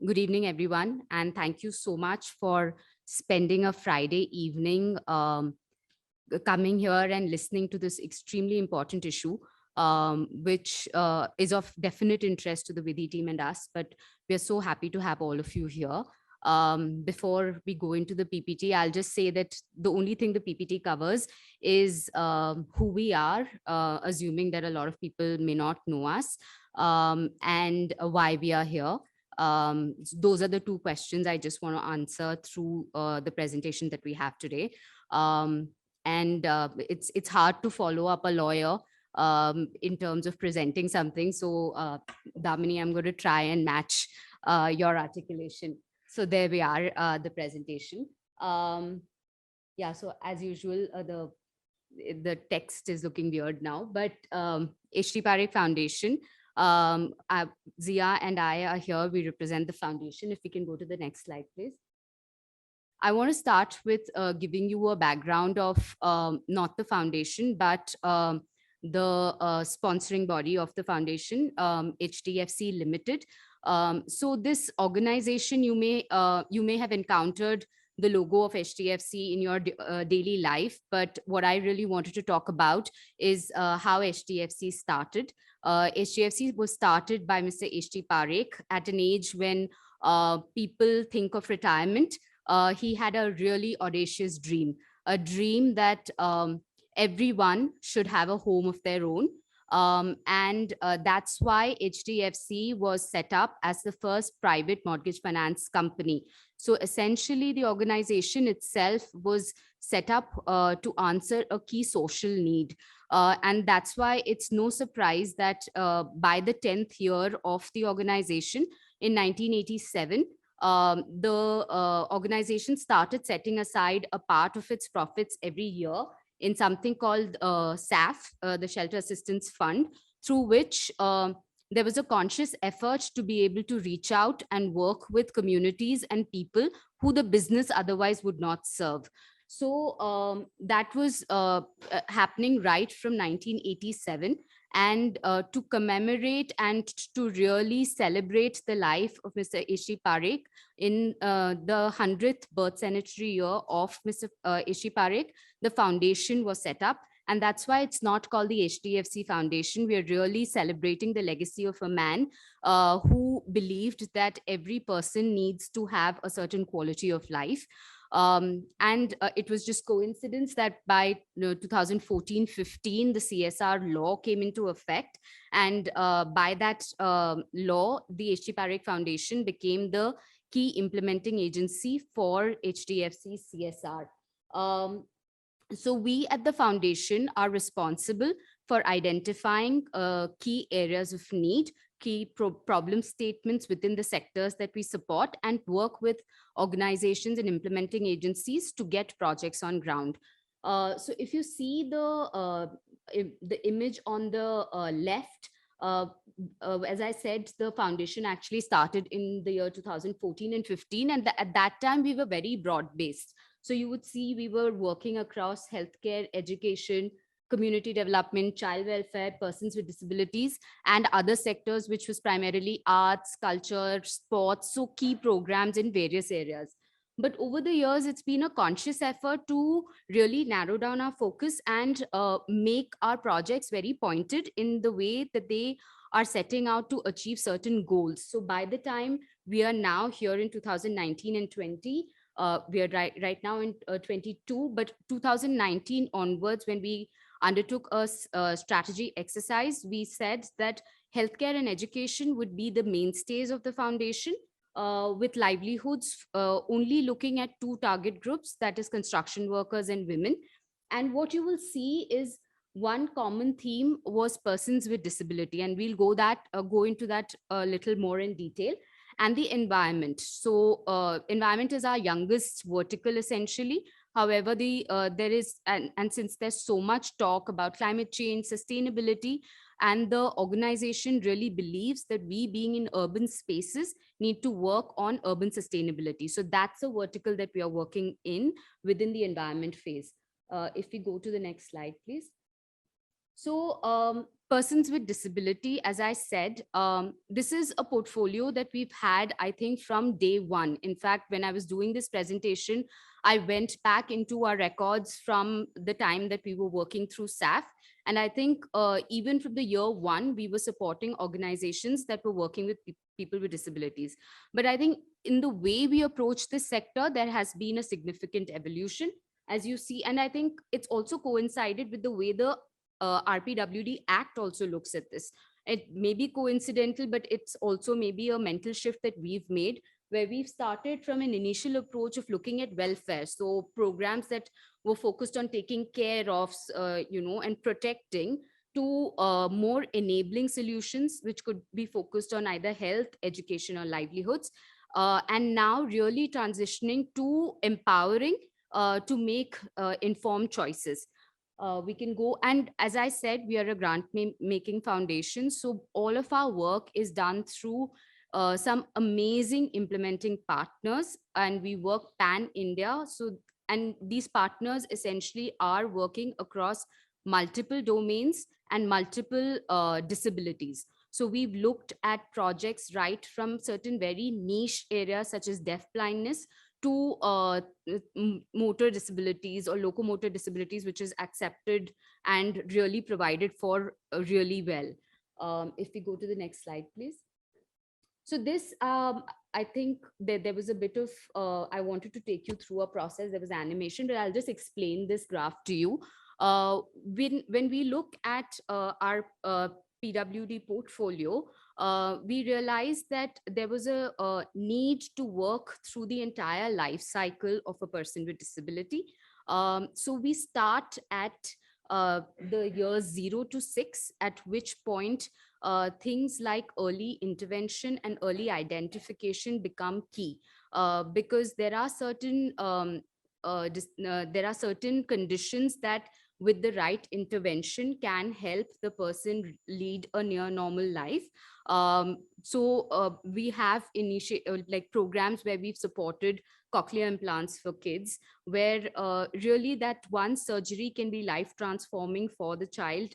Good evening, everyone, and thank you so much for spending a Friday evening coming here and listening to this extremely important issue, which is of definite interest to the Vidhi team and us. But we're so happy to have all of you here. Before we go into the PPT, I'll just say that the only thing the PPT covers is who we are, assuming that a lot of people may not know us, and why we are here. Those are the two questions I just want to answer through the presentation that we have today. And it's hard to follow up a lawyer in terms of presenting something. So, Damini, I'm going to try and match your articulation. So there we are, the presentation. Yeah, so as usual, the text is looking weird now, but HD Parekh Foundation, Zia and I are here. We represent the foundation. If we can go to the next slide, please. I want to start with giving you a background of not the foundation, but the sponsoring body of the foundation, HDFC Limited. So this organization, you may have encountered the logo of HDFC in your daily life, but what I really wanted to talk about is how HDFC started. HDFC was started by Mr. HD Parekh at an age when people think of retirement. He had a really audacious dream, a dream that everyone should have a home of their own. And that's why HDFC was set up as the first private mortgage finance company. So essentially, the organization itself was set up to answer a key social need. And that's why it's no surprise that by the 10th year of the organization in 1987, the organization started setting aside a part of its profits every year in something called SAF, the Shelter Assistance Fund, through which there was a conscious effort to be able to reach out and work with communities and people who the business otherwise would not serve. So that was happening right from 1987. And to commemorate and to really celebrate the life of Mr. Ishi Parekh in the 100th birth centenary year of Mr. Ishi Parekh, the foundation was set up. And that's why it's not called the HDFC Foundation. We are really celebrating the legacy of a man who believed that every person needs to have a certain quality of life. And it was just coincidence that by 2014-15, the CSR law came into effect. And by that law, the H.D. Parekh Foundation became the key implementing agency for HDFC CSR. So we at the foundation are responsible for identifying key areas of need, key problem statements within the sectors that we support, and work with organizations and implementing agencies to get projects on ground. So if you see the image on the left, as I said, the foundation actually started in the year 2014 and 15, and at that time we were very broad-based. So you would see we were working across healthcare, education, community development, child welfare, persons with disabilities, and other sectors, which was primarily arts, culture, sports, so key programs in various areas. But over the years, it's been a conscious effort to really narrow down our focus and make our projects very pointed in the way that they are setting out to achieve certain goals. So by the time we are now here in 2019 and 20, we are right now in 22, but 2019 onwards, when we undertook a strategy exercise, we said that healthcare and education would be the mainstays of the foundation, with livelihoods only looking at two target groups, that is construction workers and women. And what you will see is one common theme was persons with disability, and we'll go into that a little more in detail. And the environment. So environment is our youngest vertical essentially. However, there is, and since there's so much talk about climate change, sustainability, and the organization really believes that we being in urban spaces need to work on urban sustainability. So that's a vertical that we are working in within the environment phase. If we go to the next slide, please. So persons with disability, as I said, this is a portfolio that we've had, I think, from day one. In fact, when I was doing this presentation, I went back into our records from the time that we were working through SAF. And I think even from the year one, we were supporting organizations that were working with people with disabilities. But I think in the way we approach this sector, there has been a significant evolution, as you see. And I think it's also coincided with the way the RPWD Act also looks at this. It may be coincidental, but it's also maybe a mental shift that we've made, where we've started from an initial approach of looking at welfare. So programs that were focused on taking care of, and protecting, to more enabling solutions, which could be focused on either health, education, or livelihoods. And now really transitioning to empowering to make informed choices. We can go, and as I said, we are a making foundation, so all of our work is done through some amazing implementing partners, and we work pan India. So, and these partners essentially are working across multiple domains and multiple disabilities. So we've looked at projects right from certain very niche areas such as deaf blindness to motor disabilities or locomotor disabilities, which is accepted and really provided for really well. If we go to the next slide, please. So this, I think there was a bit of, I wanted to take you through a process. There was animation, but I'll just explain this graph to you. When we look at our PWD portfolio, we realized that there was a need to work through the entire life cycle of a person with disability. So we start at the years 0 to 6, at which point things like early intervention and early identification become key, because there are certain there are certain conditions that with the right intervention can help the person lead a near normal life. We have like programs where we've supported cochlear implants for kids, where really that one surgery can be life transforming for the child,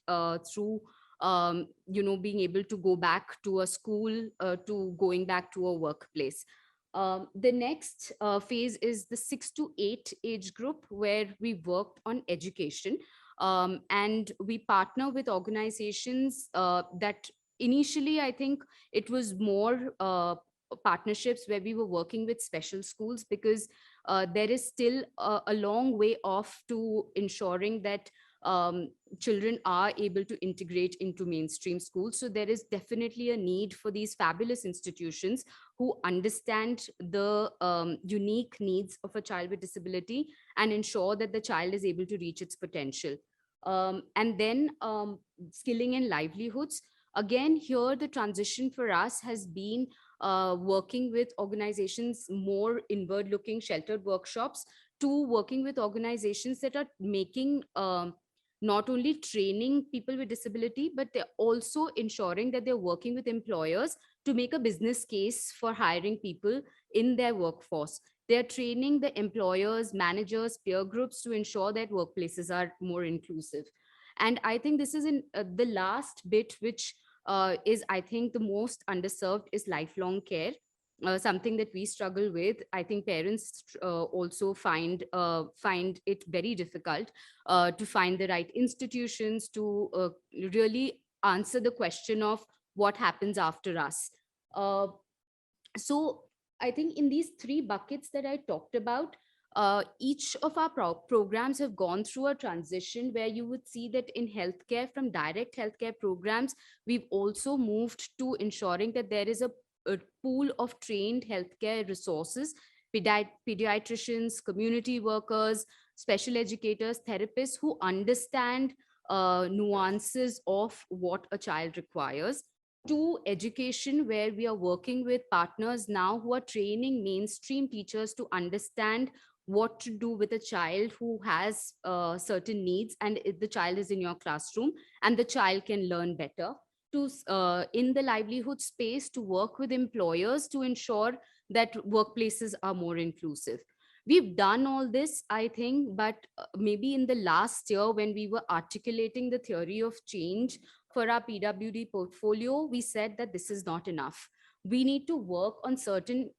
through being able to go back to a school, to going back to a workplace. The next phase is the 6 to 8 age group, where we worked on education. And we partner with organizations that initially, I think it was more partnerships where we were working with special schools, because there is still a long way off to ensuring that children are able to integrate into mainstream schools. So there is definitely a need for these fabulous institutions who understand the unique needs of a child with disability and ensure that the child is able to reach its potential. And then skilling and livelihoods. Again, here the transition for us has been working with organizations more inward looking, sheltered workshops, to working with organizations that are making not only training people with disability, but they're also ensuring that they're working with employers to make a business case for hiring people in their workforce. They're training the employers, managers, peer groups to ensure that workplaces are more inclusive. And I think this is in the last bit, which is, I think, the most underserved, is lifelong care. Something that we struggle with. I think parents also find it very difficult to find the right institutions to really answer the question of what happens after us. Uh, so I think in these three buckets that I talked about, each of our programs have gone through a transition, where you would see that in healthcare, from direct healthcare programs, we've also moved to ensuring that there is a pool of trained healthcare resources, pediatricians, community workers, special educators, therapists, who understand nuances of what a child requires. To education, where we are working with partners now who are training mainstream teachers to understand what to do with a child who has certain needs, and if the child is in your classroom and the child can learn better. To in the livelihood space, to work with employers to ensure that workplaces are more inclusive. We've done all this, I think, but maybe in the last year, when we were articulating the theory of change for our PWD portfolio, we said that this is not enough. We need to work on certain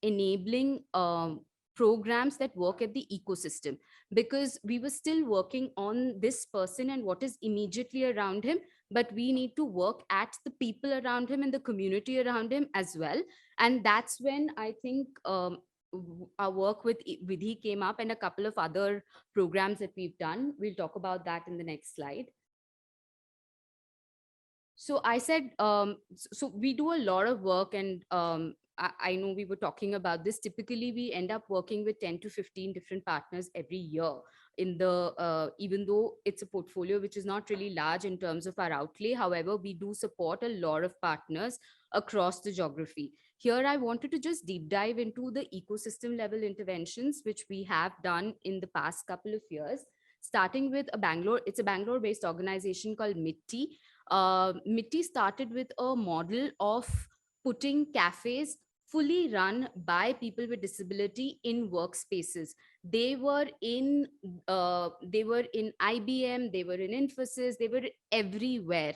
enabling programs that work at the ecosystem, because we were still working on this person and what is immediately around him, but we need to work at the people around him and the community around him as well. And that's when I think our work with Vidhi came up, and a couple of other programs that we've done. We'll talk about that in the next slide. So I said, so we do a lot of work, and I know we were talking about this. Typically, we end up working with 10 to 15 different partners every year in the, even though it's a portfolio which is not really large in terms of our outlay. However, we do support a lot of partners across the geography. Here, I wanted to just deep dive into the ecosystem level interventions, which we have done in the past couple of years, starting with a Bangalore. It's a Bangalore based organization called Mitti. Mitti started with a model of putting cafes fully run by people with disability in workspaces. They were in IBM, they were in Infosys, they were everywhere.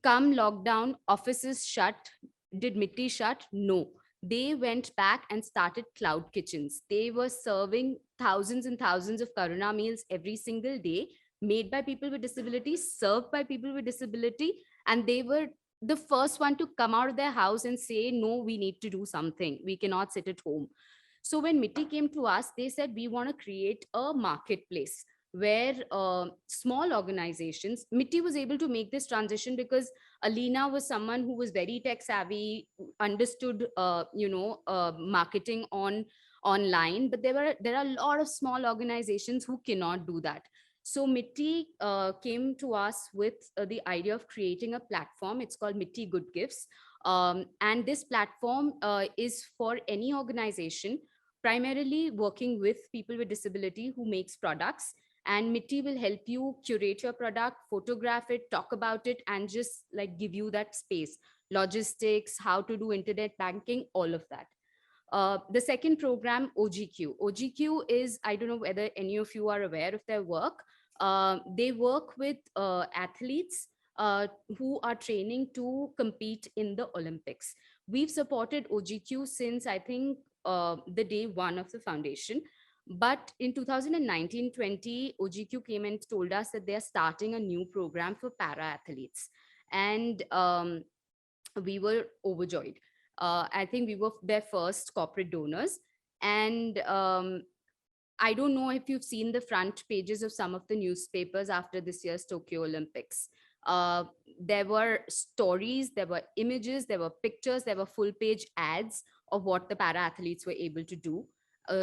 Come lockdown, offices shut. Did Mitti shut? No. They went back and started cloud kitchens. They were serving thousands and thousands of Karuna meals every single day, made by people with disabilities, served by people with disability. And they were the first one to come out of their house and say, no, we need to do something. We cannot sit at home. So when Mitti came to us, they said, we want to create a marketplace where small organizations, Mitti was able to make this transition because Alina was someone who was very tech savvy, understood, marketing on online, but there are a lot of small organizations who cannot do that. So Mitti came to us with the idea of creating a platform. It's called Mitti Good Gifts. And this platform is for any organization, primarily working with people with disability who makes products. And Mitti will help you curate your product, photograph it, talk about it, and just like give you that space, logistics, how to do internet banking, all of that. The second program, OGQ. OGQ is, I don't know whether any of you are aware of their work. They work with athletes who are training to compete in the Olympics. We've supported OGQ since, I think, the day one of the foundation. But in 2019-20, OGQ came and told us that they're starting a new program for para athletes. And we were overjoyed. I think we were their first corporate donors. And I don't know if you've seen the front pages of some of the newspapers after this year's Tokyo Olympics. There were stories, there were images, there were pictures, there were full page ads of what the para athletes were able to do.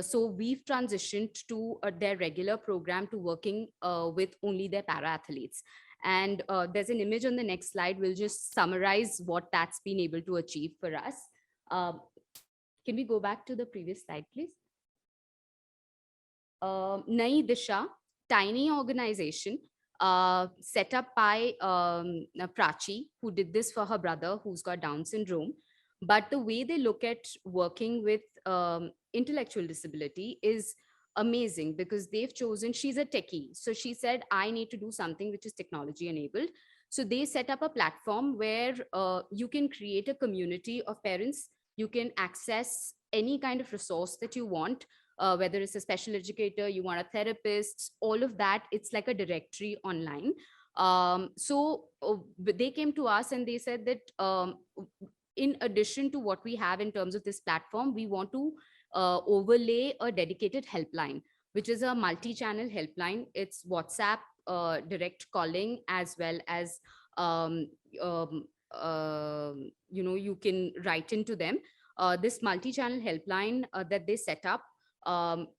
So we've transitioned to their regular program to working with only their para athletes. And there's an image on the next slide. We'll just summarize what that's been able to achieve for us. Can we go back to the previous slide, please? Nai Disha, tiny organization set up by Prachi, who did this for her brother who's got Down syndrome. But the way they look at working with intellectual disability is amazing, because they've chosen, she's a techie. So she said, I need to do something which is technology enabled. So they set up a platform where you can create a community of parents. You can access any kind of resource that you want, whether it's a special educator, you want a therapist, all of that. It's like a directory online. They came to us and they said that in addition to what we have in terms of this platform, we want to overlay a dedicated helpline, which is a multi-channel helpline. It's WhatsApp, direct calling, as well as you can write into them. This multi-channel helpline that they set up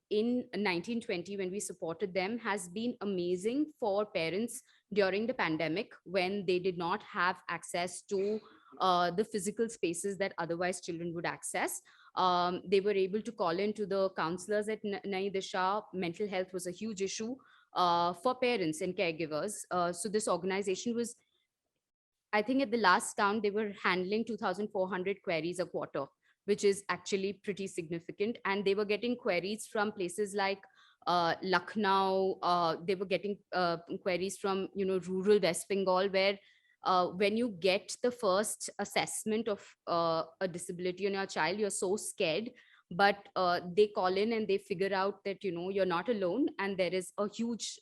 in 1920 when we supported them has been amazing for parents during the pandemic, when they did not have access to the physical spaces that otherwise children would access. They were able to call in to the counselors at Nai Disha. Mental health was a huge issue for parents and caregivers. So this organization was, I think at the last count, they were handling 2,400 queries a quarter, which is actually pretty significant. And they were getting queries from places like Lucknow. They were getting queries from, rural West Bengal, where when you get the first assessment of a disability on your child, you're so scared, but they call in and they figure out that, you know, you're not alone and there is a huge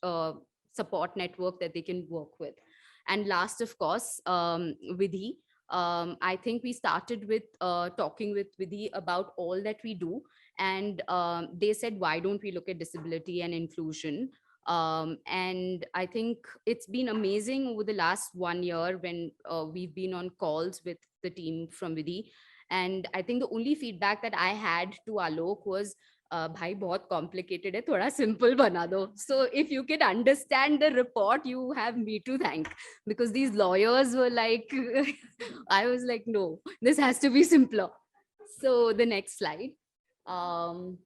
support network that they can work with. And last, of course, Vidhi, I think we started with talking with Vidhi about all that we do. And they said, why don't we look at disability and inclusion? And I think it's been amazing over the last 1 year when we've been on calls with the team from Vidhi. And I think the only feedback that I had to Alok was, भाई बहुत complicated है, थोड़ा simple बना दो. So if you can understand the report, you have me to thank, because these lawyers were like, I was like, no, this has to be simpler. So the next slide. Can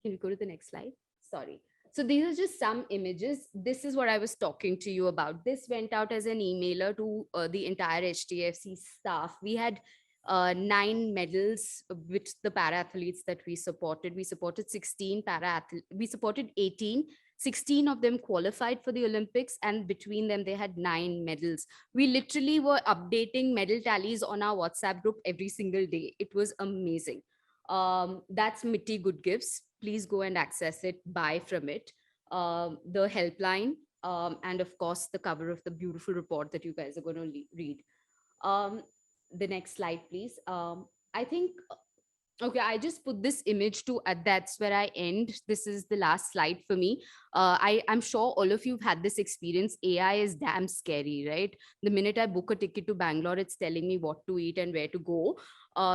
we go to the next slide? Sorry. So these are just some images. This is what I was talking to you about. This went out as an emailer to the entire HDFC staff. We had 9 medals with the para athletes that we supported. We supported 16 para athletes. We supported 18. 16 of them qualified for the Olympics, and between them, they had 9 medals. We literally were updating medal tallies on our WhatsApp group every single day. It was amazing. That's Mitti Good Gifts. Please go and access it, buy from it. The helpline, and of course, the cover of the beautiful report that you guys are going to read. Um, the next slide, please. I think, okay, I just put this image to, that's where I end. This is the last slide for me. I'm sure all of you have had this experience. AI is damn scary, right? The minute I book a ticket to Bangalore, it's telling me what to eat and where to go.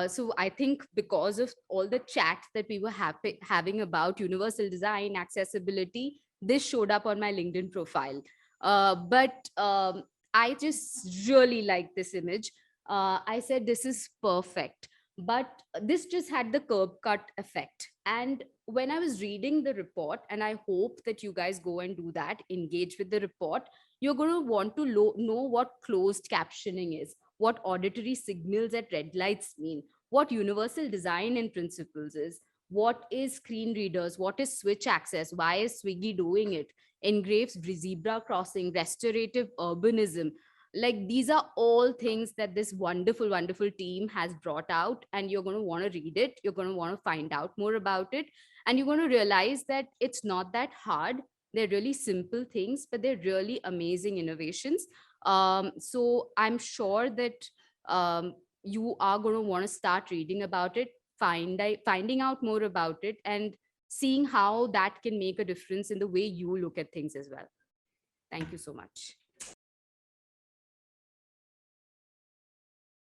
So I think because of all the chat that we were having about universal design, accessibility, this showed up on my LinkedIn profile. But I just really like this image. I said, this is perfect. But this just had the curb cut effect. And when I was reading the report, and I hope that you guys go and do that, engage with the report, you're going to want to know what closed captioning is, what auditory signals at red lights mean, what universal design and principles is, what is screen readers, what is switch access, why is Swiggy doing it, engraves zebra crossing, restorative urbanism. Like, these are all things that this wonderful, wonderful team has brought out, and you're going to want to read it. You're going to want to find out more about it, and you're going to realize that it's not that hard. They're really simple things, but they're really amazing innovations. So I'm sure that you are going to want to start reading about it, finding out more about it, and seeing how that can make a difference in the way you look at things as well. Thank you so much.